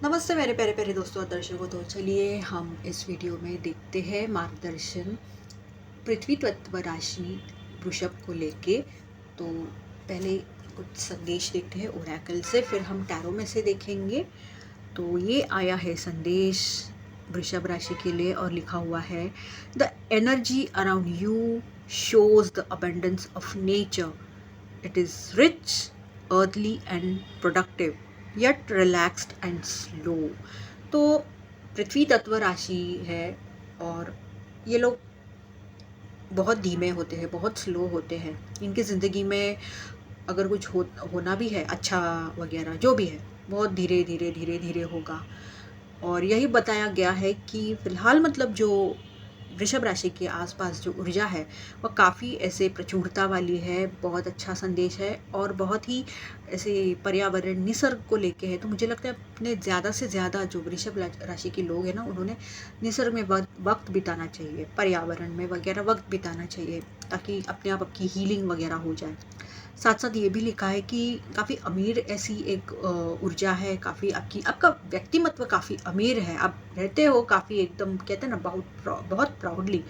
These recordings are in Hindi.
नमस्ते मेरे प्यारे प्यारे दोस्तों और दर्शकों। तो चलिए हम इस वीडियो में देखते हैं मार्गदर्शन पृथ्वी तत्व राशि वृषभ को लेके। तो पहले कुछ संदेश देखते हैं ओरेकल से, फिर हम टैरो में से देखेंगे। तो ये आया है संदेश वृषभ राशि के लिए और लिखा हुआ है, the energy around you shows the abundance of nature. It is rich, earthly and productive, yet relaxed and slow. तो पृथ्वी तत्व राशि है और ये लोग बहुत धीमे होते हैं, बहुत स्लो होते हैं। इनकी ज़िंदगी में अगर कुछ होना भी है अच्छा वगैरह जो भी है, बहुत धीरे धीरे धीरे धीरे होगा। और यही बताया गया है कि फ़िलहाल मतलब जो वृषभ राशि के आसपास जो ऊर्जा है वह काफ़ी ऐसे प्रचुरता वाली है। बहुत अच्छा संदेश है और बहुत ही ऐसे पर्यावरण निसर्ग को लेके है। तो मुझे लगता है अपने ज़्यादा से ज़्यादा जो वृषभ राशि के लोग हैं ना, उन्होंने निसर्ग में वक्त बिताना चाहिए, पर्यावरण में वगैरह वक्त बिताना चाहिए, ताकि अपने आप आपकी हीलिंग वगैरह हो जाए। साथ साथ ये भी लिखा है कि काफ़ी अमीर ऐसी एक ऊर्जा है, काफ़ी आपका व्यक्तिमत्व काफ़ी अमीर है। आप रहते हो काफ़ी एकदम, कहते हैं ना, बहुत प्राउडली,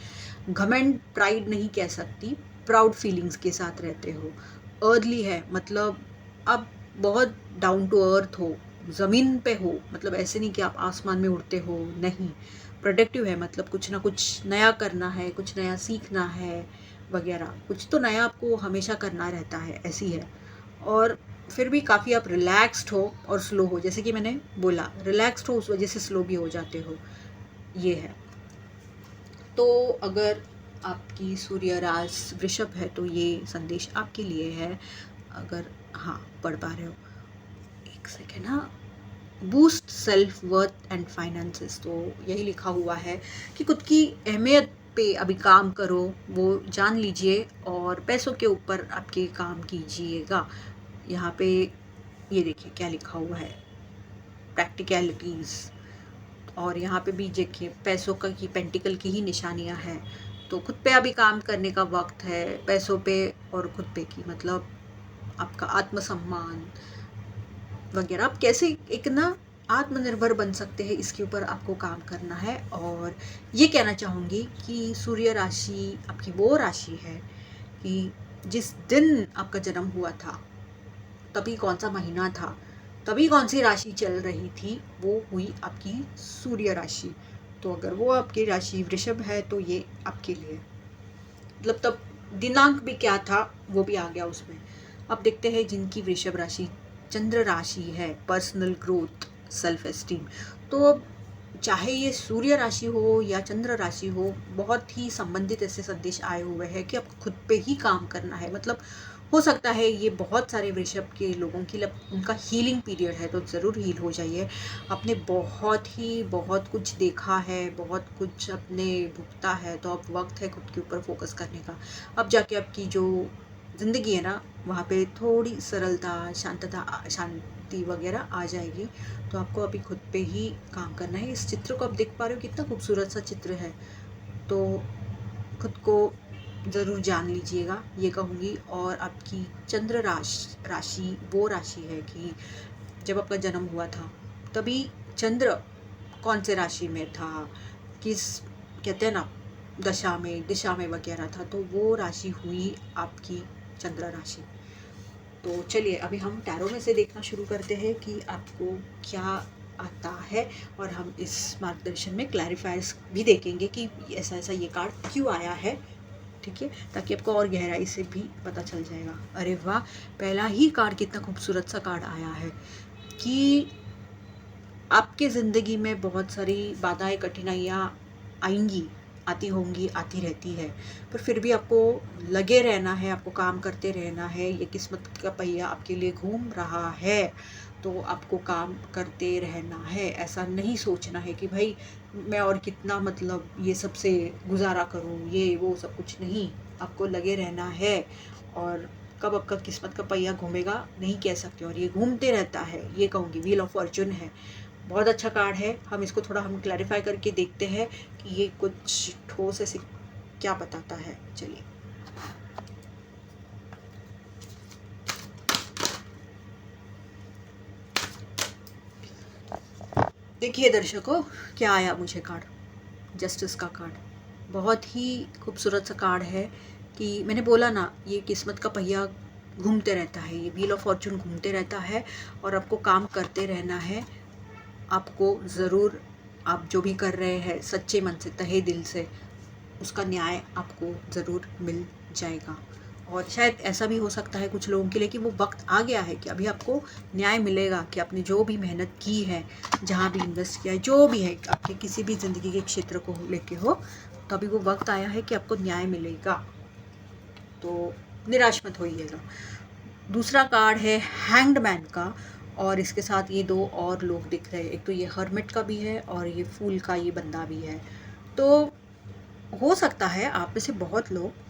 घमंड प्राइड नहीं कह सकती, प्राउड फीलिंग्स के साथ रहते हो। अर्दली है मतलब आप बहुत डाउन टू अर्थ हो, ज़मीन पे हो, मतलब ऐसे नहीं कि आप आसमान में उड़ते हो, नहीं। प्रोडक्टिव है मतलब कुछ ना कुछ नया करना है, कुछ नया सीखना है वगैरह, कुछ तो नया आपको हमेशा करना रहता है, ऐसी है। और फिर भी काफ़ी आप रिलैक्स्ड हो और स्लो हो, जैसे कि मैंने बोला रिलैक्स्ड हो उस वजह से स्लो भी हो जाते हो, ये है। तो अगर आपकी सूर्य राशि वृषभ है तो ये संदेश आपके लिए है, अगर हाँ पढ़ पा रहे हो। एक सेकेंड, हाँ। Boost self worth and finances, तो यही लिखा हुआ है कि खुद की अहमियत पे अभी काम करो, वो जान लीजिए और पैसों के ऊपर आपके काम कीजिएगा। यहाँ पे ये देखिए क्या लिखा हुआ है, प्रैक्टिकलिटीज़। और यहाँ पे भी देखिए पैसों का की पेंटिकल की ही निशानियाँ हैं। तो खुद पे अभी काम करने का वक्त है, पैसों पे और खुद पे की, मतलब आपका आत्मसम्मान वगैरह, आप कैसे एक ना आत्मनिर्भर बन सकते हैं, इसके ऊपर आपको काम करना है। और ये कहना चाहूँगी कि सूर्य राशि आपकी वो राशि है कि जिस दिन आपका जन्म हुआ था, तभी कौन सा महीना था, तभी कौन सी राशि चल रही थी, वो हुई आपकी सूर्य राशि। तो अगर वो आपकी राशि वृषभ है तो ये आपके लिए, मतलब तब दिनांक भी क्या था वो भी आ गया उसमें। अब देखते हैं जिनकी वृषभ राशि चंद्र राशि है, पर्सनल ग्रोथ, सेल्फ एस्टीम। तो चाहे ये सूर्य राशि हो या चंद्र राशि हो, बहुत ही संबंधित ऐसे संदेश आए हुए हैं कि आपको खुद पे ही काम करना है। मतलब हो सकता है ये बहुत सारे वृषभ के लोगों के लिए उनका हीलिंग पीरियड है, तो ज़रूर हील हो जाइए। आपने बहुत कुछ देखा है, बहुत कुछ अपने भुगता है, तो अब वक्त है खुद के ऊपर फोकस करने का। अब जाके आपकी जो ज़िंदगी है ना, वहाँ पे थोड़ी सरलता, शांति वगैरह आ जाएगी। तो आपको अभी खुद पे ही काम करना है। इस चित्र को आप देख पा रहे हो, कितना खूबसूरत सा चित्र है। तो खुद को ज़रूर जान लीजिएगा, ये कहूँगी। और आपकी चंद्र राशि वो राशि है कि जब आपका जन्म हुआ था तभी चंद्र कौन से राशि में था, किस, कहते हैं ना, दशा में दिशा में वगैरह था, तो वो राशि हुई आपकी चंद्र राशि। तो चलिए अभी हम टैरो में से देखना शुरू करते हैं कि आपको क्या आता है। और हम इस मार्गदर्शन में क्लैरिफायर्स भी देखेंगे कि ऐसा ऐसा ये कार्ड क्यों आया है, ठीक है, ताकि आपको और गहराई से भी पता चल जाएगा। अरे वाह, पहला ही कार्ड कितना खूबसूरत सा कार्ड आया है कि आपके ज़िंदगी में बहुत सारी बाधाएं, कठिनाइयाँ आएंगी, आती होंगी, आती रहती है, पर फिर भी आपको लगे रहना है, आपको काम करते रहना है। ये किस्मत का पहिया आपके लिए घूम रहा है, तो आपको काम करते रहना है। ऐसा नहीं सोचना है कि भाई मैं और कितना, मतलब ये सब से गुजारा करूँ, ये वो सब कुछ नहीं। आपको लगे रहना है। और कब आपका किस्मत का पहिया घूमेगा नहीं कह सकते, और ये घूमते रहता है, ये कहूँगी। व्हील ऑफ फॉर्चून है, बहुत अच्छा कार्ड है। हम इसको थोड़ा हम क्लैरिफाई करके देखते हैं कि ये कुछ ठोस ऐसे क्या बताता है। चलिए, देखिए दर्शकों, क्या आया मुझे कार्ड, जस्टिस का कार्ड। बहुत ही खूबसूरत सा कार्ड है कि मैंने बोला ना, ये किस्मत का पहिया घूमते रहता है, ये व्हील ऑफ फॉर्चून घूमते रहता है और आपको काम करते रहना है। आपको ज़रूर, आप जो भी कर रहे हैं सच्चे मन से, तहे दिल से, उसका न्याय आपको ज़रूर मिल जाएगा। और शायद ऐसा भी हो सकता है कुछ लोगों के लिए कि वो वक्त आ गया है कि अभी आपको न्याय मिलेगा, कि आपने जो भी मेहनत की है, जहाँ भी इन्वेस्ट किया है, जो भी है आपके किसी भी ज़िंदगी के क्षेत्र को लेके हो, तो अभी वो वक्त आया है कि आपको न्याय मिलेगा। तो निराश मत होइएगा। दूसरा कार्ड है हैंग्ड मैन का, और इसके साथ ये दो और लोग दिख रहे हैं। एक तो ये हर्मिट का भी है और ये फूल का ये बंदा भी है। तो हो सकता है आप में से बहुत लोग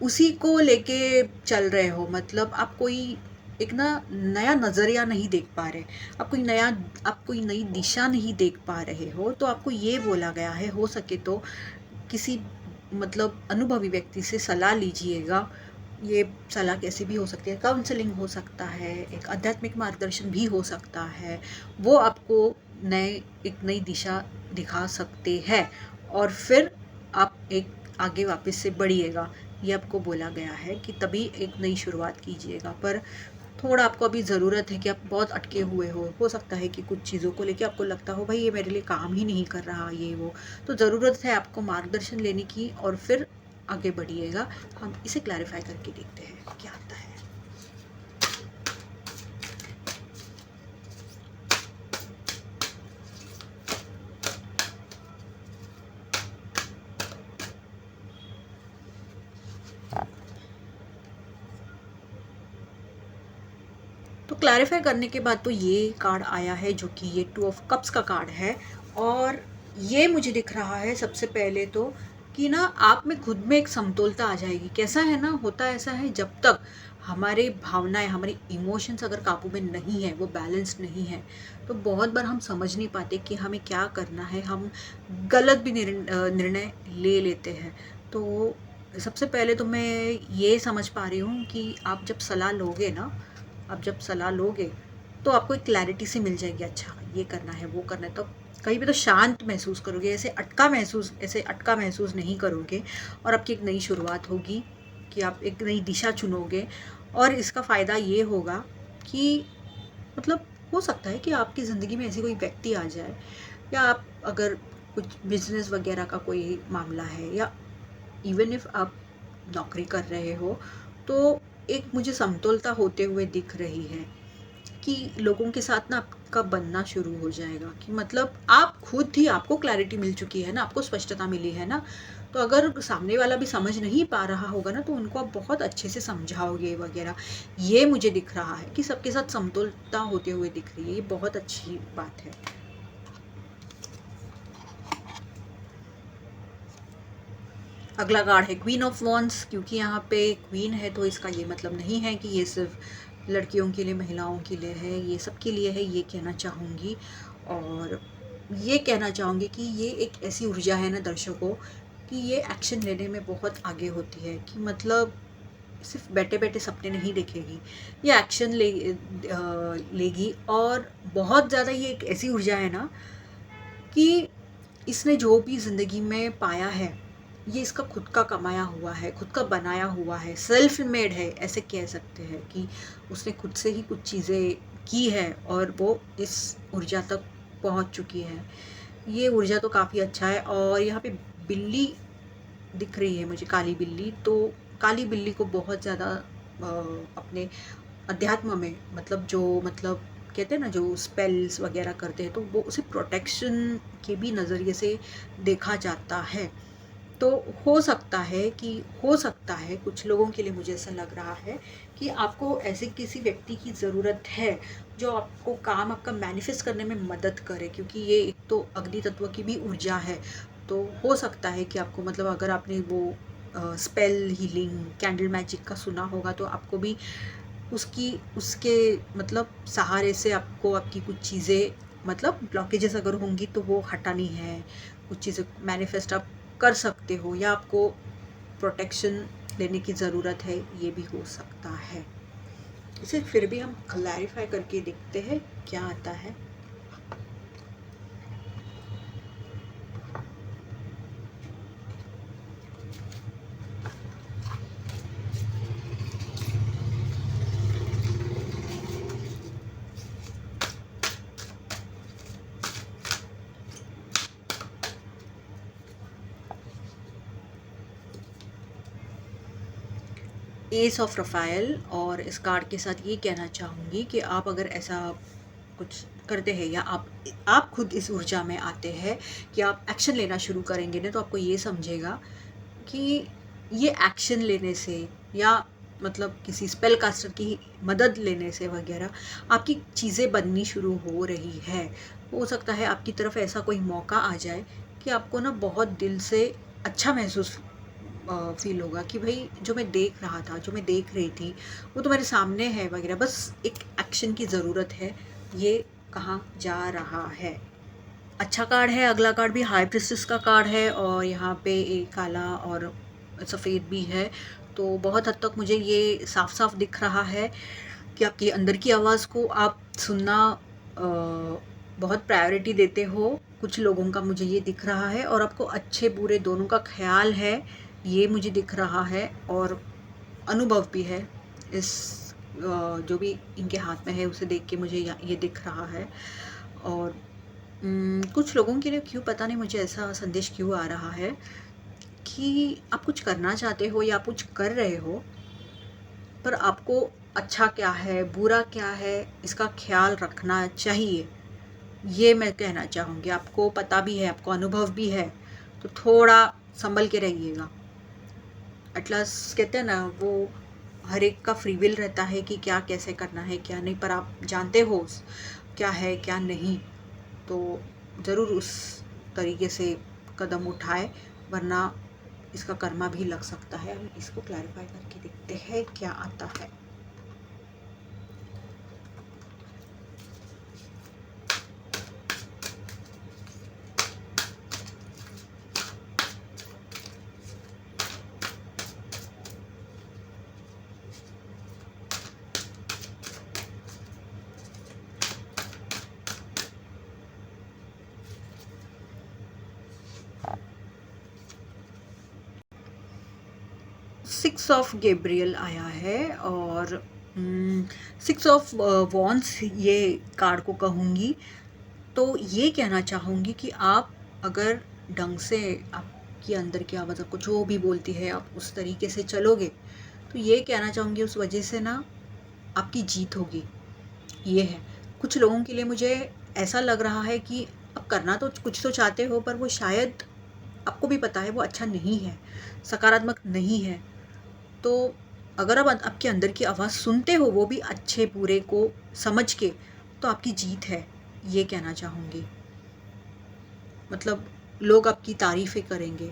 उसी को लेके चल रहे हो, मतलब आप कोई एक ना नया नज़रिया नहीं देख पा रहे, आप कोई नई दिशा नहीं देख पा रहे हो। तो आपको ये बोला गया है, हो सके तो किसी मतलब अनुभवी व्यक्ति से सलाह लीजिएगा। ये सलाह कैसी भी हो सकती है, काउंसलिंग हो सकता है, एक आध्यात्मिक मार्गदर्शन भी हो सकता है। वो आपको एक नई दिशा दिखा सकते हैं और फिर आप एक आगे वापस से बढ़िएगा। ये आपको बोला गया है कि तभी एक नई शुरुआत कीजिएगा। पर थोड़ा आपको अभी ज़रूरत है कि आप बहुत अटके हुए हो सकता है कि कुछ चीज़ों को लेके आपको लगता हो भाई ये मेरे लिए काम ही नहीं कर रहा, ये वो। तो ज़रूरत है आपको मार्गदर्शन लेने की और फिर आगे बढ़िएगा। हम इसे क्लैरिफाई करके देखते हैं क्या आता है। तो क्लैरिफाई करने के बाद तो ये कार्ड आया है जो कि ये 2 ऑफ कप्स का कार्ड है। और ये मुझे दिख रहा है सबसे पहले तो कि ना आप में खुद में एक समतोलता आ जाएगी। कैसा है ना, होता ऐसा है जब तक हमारे भावनाएं, हमारे इमोशंस अगर काबू में नहीं है, वो बैलेंस्ड नहीं है, तो बहुत बार हम समझ नहीं पाते कि हमें क्या करना है। हम गलत भी निर्णय ले लेते हैं। तो सबसे पहले तो मैं ये समझ पा रही हूँ कि आप जब सलाह लोगे ना, आप जब सलाह लोगे तो आपको एक क्लैरिटी से मिल जाएगी, अच्छा ये करना है, वो करना है। तो कहीं भी तो शांत महसूस करोगे, ऐसे अटका महसूस नहीं करोगे। और आपकी एक नई शुरुआत होगी कि आप एक नई दिशा चुनोगे। और इसका फ़ायदा ये होगा कि मतलब हो सकता है कि आपकी ज़िंदगी में ऐसी कोई व्यक्ति आ जाए, या आप अगर कुछ बिजनेस वगैरह का कोई मामला है, या इवन इफ आप नौकरी कर रहे हो, तो एक मुझे समतोलता होते हुए दिख रही है कि लोगों के साथ ना आपका बनना शुरू हो जाएगा। कि मतलब आप खुद ही, आपको क्लैरिटी मिल चुकी है ना, आपको स्पष्टता मिली है ना। तो अगर सामने वाला भी समझ नहीं पा रहा होगा ना, तो उनको आप बहुत अच्छे से समझाओगे वगैरह। ये मुझे दिख रहा है कि सबके साथ समतोलता होते हुए दिख रही है। ये बहुत अच्छी बात है। अगला कार्ड है क्वीन ऑफ वॉन्ड्स। क्योंकि यहाँ पे क्वीन है तो इसका ये मतलब नहीं है कि ये सिर्फ लड़कियों के लिए, महिलाओं के लिए है, ये सबके लिए है, ये कहना चाहूँगी। और ये कहना चाहूँगी कि ये एक ऐसी ऊर्जा है ना दर्शकों, कि ये एक्शन लेने में बहुत आगे होती है। कि मतलब सिर्फ बैठे बैठे सपने नहीं देखेगी, ये एक्शन लेगी। और बहुत ज़्यादा ये एक ऐसी ऊर्जा है ना कि इसने जो भी ज़िंदगी में पाया है, ये इसका खुद का कमाया हुआ है, खुद का बनाया हुआ है, सेल्फ मेड है, ऐसे कह सकते हैं कि उसने खुद से ही कुछ चीज़ें की है और वो इस ऊर्जा तक पहुंच चुकी है। ये ऊर्जा तो काफ़ी अच्छा है। और यहाँ पे बिल्ली दिख रही है मुझे, काली बिल्ली। तो काली बिल्ली को बहुत ज़्यादा अपने अध्यात्म में, मतलब जो मतलब कहते हैं ना, जो स्पेल्स वगैरह करते हैं, तो वो उसे प्रोटेक्शन के भी नज़रिए से देखा जाता है। तो हो सकता है कुछ लोगों के लिए, मुझे ऐसा लग रहा है कि आपको ऐसे किसी व्यक्ति की ज़रूरत है जो आपको काम आपका मैनिफेस्ट करने में मदद करे। क्योंकि ये एक तो अग्नि तत्व की भी ऊर्जा है। तो हो सकता है कि आपको, मतलब अगर आपने वो स्पेल हीलिंग, कैंडल मैजिक का सुना होगा, तो आपको भी उसके मतलब सहारे से आपको आपकी कुछ चीज़ें, मतलब ब्लॉकेजेस अगर होंगी तो वो हटानी है। कुछ चीज़ें मैनिफेस्ट आप कर सकते हो, या आपको प्रोटेक्शन लेने की ज़रूरत है, ये भी हो सकता है। इसे फिर भी हम क्लैरिफाई करके देखते हैं क्या आता है। एस ऑफ रफ़ाइल। और इस कार्ड के साथ ये कहना चाहूँगी कि आप अगर ऐसा कुछ करते हैं या आप खुद इस ऊर्जा में आते हैं कि आप एक्शन लेना शुरू करेंगे ना, तो आपको ये समझेगा कि ये एक्शन लेने से या मतलब किसी स्पेल कास्टर की मदद लेने से वगैरह आपकी चीज़ें बननी शुरू हो रही है। हो सकता है आपकी तरफ ऐसा कोई मौका आ जाए कि आपको ना बहुत दिल से अच्छा महसूस फ़ील होगा कि भाई जो मैं देख रहा था, जो मैं देख रही थी, वो तो मेरे सामने है वगैरह, बस एक एक्शन की ज़रूरत है। ये कहाँ जा रहा है। अच्छा कार्ड है। अगला कार्ड भी हाई प्रिस्टेस का कार्ड है और यहाँ पे एक काला और सफ़ेद भी है। तो बहुत हद तक मुझे ये साफ साफ दिख रहा है कि आपकी अंदर की आवाज़ को आप सुनना बहुत प्रायोरिटी देते हो। कुछ लोगों का मुझे ये दिख रहा है और आपको अच्छे बुरे दोनों का ख्याल है, ये मुझे दिख रहा है। और अनुभव भी है इस जो भी इनके हाथ में है उसे देख के मुझे ये दिख रहा है। और कुछ लोगों के लिए क्यों पता नहीं मुझे ऐसा संदेश क्यों आ रहा है कि आप कुछ करना चाहते हो या आप कुछ कर रहे हो, पर आपको अच्छा क्या है, बुरा क्या है, इसका ख़्याल रखना चाहिए। ये मैं कहना चाहूँगी। आपको पता भी है, आपको अनुभव भी है, तो थोड़ा सँभल के रहिएगा। एटलास कहते हैं ना, वो हर एक का फ्री विल रहता है कि क्या कैसे करना है, क्या नहीं, पर आप जानते हो क्या है, क्या नहीं। तो ज़रूर उस तरीके से कदम उठाए, वरना इसका कर्मा भी लग सकता है। हम इसको क्लैरिफाई करके देखते हैं क्या आता है। सिक्स ऑफ गैब्रियल आया है और सिक्स ऑफ वॉन्ड्स ये कार्ड को कहूँगी। तो ये कहना चाहूँगी कि आप अगर ढंग से आपकी अंदर की आवाज़ आपको जो भी बोलती है, आप उस तरीके से चलोगे, तो ये कहना चाहूँगी उस वजह से ना आपकी जीत होगी। ये है। कुछ लोगों के लिए मुझे ऐसा लग रहा है कि आप करना तो कुछ तो चाहते हो, पर वो शायद आपको भी पता है वो अच्छा नहीं है, सकारात्मक नहीं है। तो अगर आप आपके अंदर की आवाज़ सुनते हो, वो भी अच्छे बुरे को समझ के, तो आपकी जीत है, ये कहना चाहूँगी। मतलब लोग आपकी तारीफ़ें करेंगे,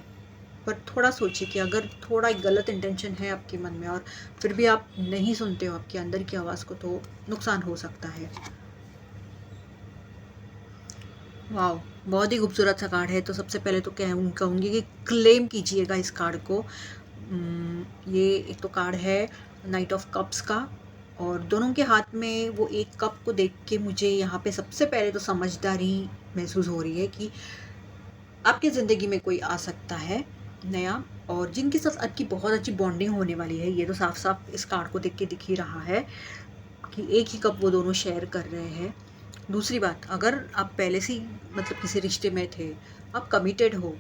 पर थोड़ा सोचिए कि अगर थोड़ा गलत इंटेंशन है आपके मन में और फिर भी आप नहीं सुनते हो आपके अंदर की आवाज़ को, तो नुकसान हो सकता है। वाह! बहुत ही खूबसूरत सा कार्ड है। तो सबसे पहले तो कहूँगी कि क्लेम कीजिएगा इस कार्ड को। ये एक तो कार्ड है नाइट ऑफ कप्स का और दोनों के हाथ में वो एक कप को देख के मुझे यहाँ पे सबसे पहले तो समझदारी महसूस हो रही है कि आपकी ज़िंदगी में कोई आ सकता है नया, और जिनके साथ आपकी बहुत अच्छी बॉन्डिंग होने वाली है। ये तो साफ-साफ इस कार्ड को देख के दिख ही रहा है कि एक ही कप वो दोनों शेयर कर रहे हैं। दूसरी बात, अगर आप पहले से ही मतलब किसी रिश्ते में थे, आप कमिटेड हो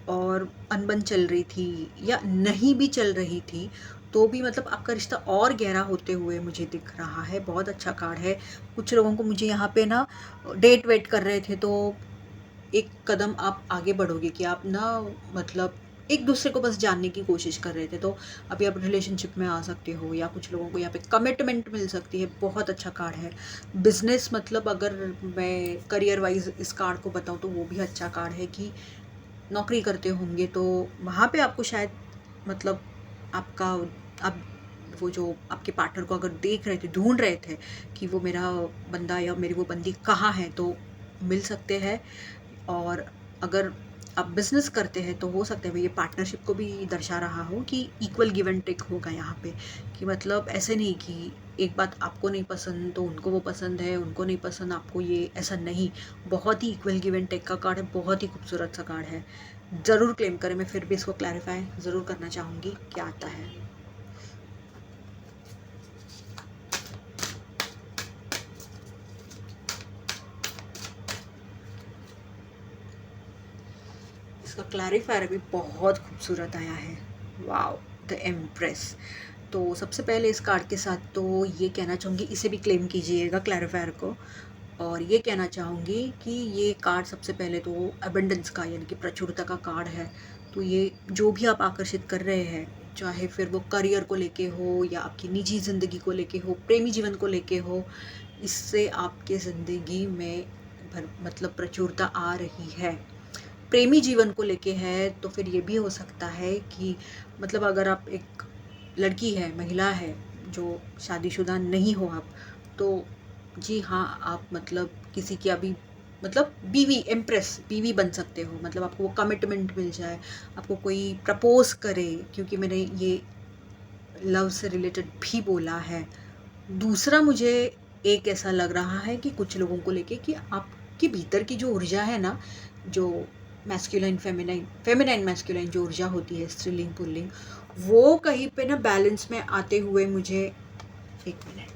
और अनबन चल रही थी या नहीं भी चल रही थी, तो भी मतलब आपका रिश्ता और गहरा होते हुए मुझे दिख रहा है। बहुत अच्छा कार्ड है। कुछ लोगों को मुझे यहाँ पे ना डेट वेट कर रहे थे, तो एक कदम आप आगे बढ़ोगे कि आप ना मतलब एक दूसरे को बस जानने की कोशिश कर रहे थे, तो अभी आप रिलेशनशिप में आ सकते हो, या कुछ लोगों को यहाँ पे कमिटमेंट मिल सकती है। बहुत अच्छा कार्ड है। बिजनेस मतलब अगर मैं करियर वाइज इस कार्ड को बताऊँ तो वो भी अच्छा कार्ड है कि नौकरी करते होंगे तो वहाँ पे आपको शायद मतलब आपका आप वो जो आपके पार्टनर को अगर देख रहे थे, ढूंढ रहे थे कि वो मेरा बंदा या मेरी वो बंदी कहाँ है, तो मिल सकते हैं। और अगर आप बिज़नेस करते हैं तो हो सकता है ये पार्टनरशिप को भी दर्शा रहा हो कि इक्वल गिव एंड टेक होगा यहाँ पे, कि मतलब ऐसे नहीं कि एक बात आपको नहीं पसंद तो उनको वो पसंद है, उनको नहीं पसंद आपको ये, ऐसा नहीं। बहुत ही इक्वल गिव एंड टेक का कार्ड है। बहुत ही खूबसूरत सा कार्ड है। ज़रूर क्लेम करें। मैं फिर भी इसको क्लैरिफाई ज़रूर करना चाहूँगी क्या आता है। इसका क्लैरिफायर भी बहुत खूबसूरत आया है। वाओ! The empress. तो सबसे पहले इस कार्ड के साथ तो ये कहना चाहूँगी, इसे भी क्लेम कीजिएगा क्लैरिफायर को, और ये कहना चाहूँगी कि ये कार्ड सबसे पहले तो अबंडेंस का यानी कि प्रचुरता का कार्ड है। तो ये जो भी आप आकर्षित कर रहे हैं, चाहे फिर वो करियर को लेके हो या आपकी निजी ज़िंदगी को लेके हो, प्रेमी जीवन को लेके हो, इससे आपके ज़िंदगी में मतलब प्रचुरता आ रही है। प्रेमी जीवन को लेके है तो फिर ये भी हो सकता है कि मतलब अगर आप एक लड़की है, महिला है जो शादीशुदा नहीं हो आप, तो जी हाँ, आप मतलब किसी की अभी मतलब बीवी, एम्प्रेस बीवी बन सकते हो। मतलब आपको वो कमिटमेंट मिल जाए, आपको कोई प्रपोज करे, क्योंकि मैंने ये लव से रिलेटेड भी बोला है। दूसरा मुझे एक ऐसा लग रहा है कि कुछ लोगों को लेके कि आपके भीतर की जो ऊर्जा है ना, जो मैस्कुलाइन फेमिनाइन, फेमिनाइन मैस्कुलाइन जो ऊर्जा होती है, स्त्रीलिंग पुल्लिंग, वो कहीं पे ना बैलेंस में आते हुए मुझे, एक मिनट,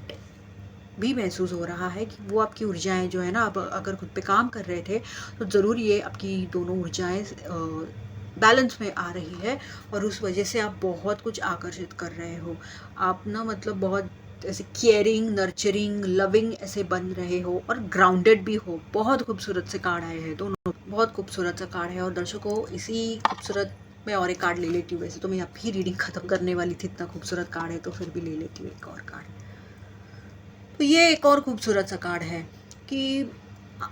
भी महसूस हो रहा है कि वो आपकी ऊर्जाएं जो है ना, आप अगर खुद पे काम कर रहे थे तो ज़रूर ये आपकी दोनों ऊर्जाएं बैलेंस में आ रही है, और उस वजह से आप बहुत कुछ आकर्षित कर रहे हो। आप ना मतलब बहुत ऐसे केयरिंग, नर्चरिंग, लविंग ऐसे बन रहे हो, और ग्राउंडेड भी हो। बहुत खूबसूरत से कार्ड आए हैं दोनों, बहुत खूबसूरत सा कार्ड है। और दर्शकों, इसी खूबसूरत मैं और एक कार्ड ले लेती हूँ। वैसे तो मैं अभी रीडिंग ख़त्म करने वाली थी, इतना खूबसूरत कार्ड है तो फिर भी ले लेती हूँ एक और कार्ड। तो ये एक और खूबसूरत सा कार्ड है कि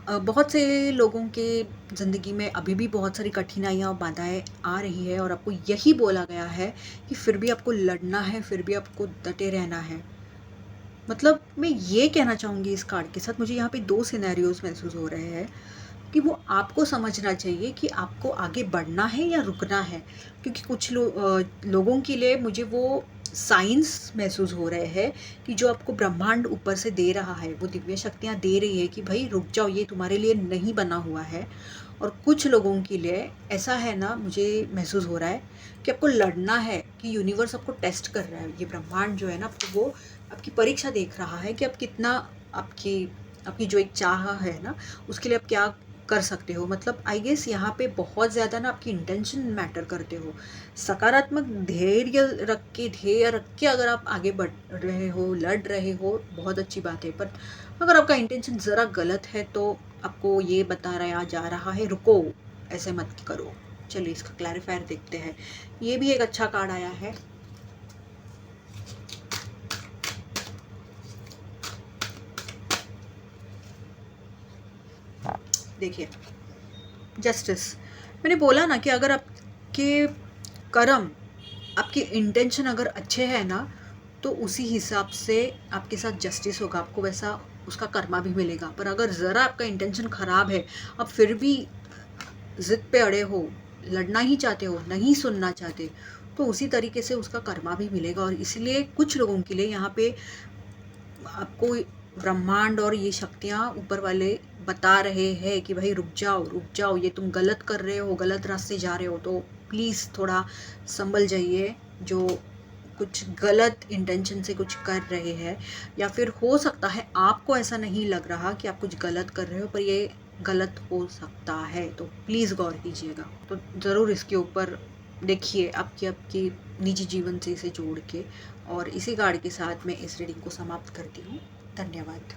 बहुत से लोगों के ज़िंदगी में अभी भी बहुत सारी कठिनाइयाँ और बाधाएं आ रही है, और आपको यही बोला गया है कि फिर भी आपको लड़ना है, फिर भी आपको डटे रहना है। मतलब मैं ये कहना चाहूँगी इस कार्ड के साथ, मुझे यहाँ पे दो सिनेरियोज महसूस हो रहे हैं कि वो आपको समझना चाहिए कि आपको आगे बढ़ना है या रुकना है। क्योंकि कुछ लोगों के लिए मुझे वो साइंस महसूस हो रहे हैं कि जो आपको ब्रह्मांड ऊपर से दे रहा है, वो दिव्य शक्तियाँ दे रही है कि भाई रुक जाओ, ये तुम्हारे लिए नहीं बना हुआ है। और कुछ लोगों के लिए ऐसा है ना, मुझे महसूस हो रहा है कि आपको लड़ना है, कि यूनिवर्स आपको टेस्ट कर रहा है। ये ब्रह्मांड जो है ना, आपको वो आपकी परीक्षा देख रहा है कि आप कितना, आपकी आपकी जो एक चाह है ना, उसके लिए आप क्या कर सकते हो। मतलब आई गेस यहाँ पे बहुत ज़्यादा ना आपकी इंटेंशन मैटर करते हो। सकारात्मक धैर्य रख के अगर आप आगे बढ़ रहे हो, लड़ रहे हो, बहुत अच्छी बात है। पर अगर आपका इंटेंशन ज़रा गलत है तो आपको ये बताया जा रहा है रुको, ऐसे मत करो। चलिए इसका क्लैरिफायर देखते हैं। ये भी एक अच्छा कार्ड आया है। देखिए, जस्टिस। मैंने बोला ना कि अगर आपके कर्म, आपके इंटेंशन अगर अच्छे हैं ना, तो उसी हिसाब से आपके साथ जस्टिस होगा, आपको वैसा उसका कर्मा भी मिलेगा। पर अगर ज़रा आपका इंटेंशन ख़राब है, आप फिर भी ज़िद पे अड़े हो, लड़ना ही चाहते हो, नहीं सुनना चाहते, तो उसी तरीके से उसका कर्मा भी मिलेगा। और इसलिए कुछ लोगों के लिए यहाँ पे आपको ब्रह्मांड और ये शक्तियाँ ऊपर वाले बता रहे हैं कि भाई रुक जाओ, रुक जाओ, ये तुम गलत कर रहे हो, गलत रास्ते जा रहे हो, तो प्लीज़ थोड़ा संभल जाइए। जो कुछ गलत इंटेंशन से कुछ कर रहे हैं, या फिर हो सकता है आपको ऐसा नहीं लग रहा कि आप कुछ गलत कर रहे हो, पर ये गलत हो सकता है, तो प्लीज़ गौर कीजिएगा। तो ज़रूर इसके ऊपर देखिए, आपकी आपकी निजी जीवन से इसे जोड़ के। और इसी कार्ड के साथ मैं इस रीडिंग को समाप्त करती हूँ। धन्यवाद।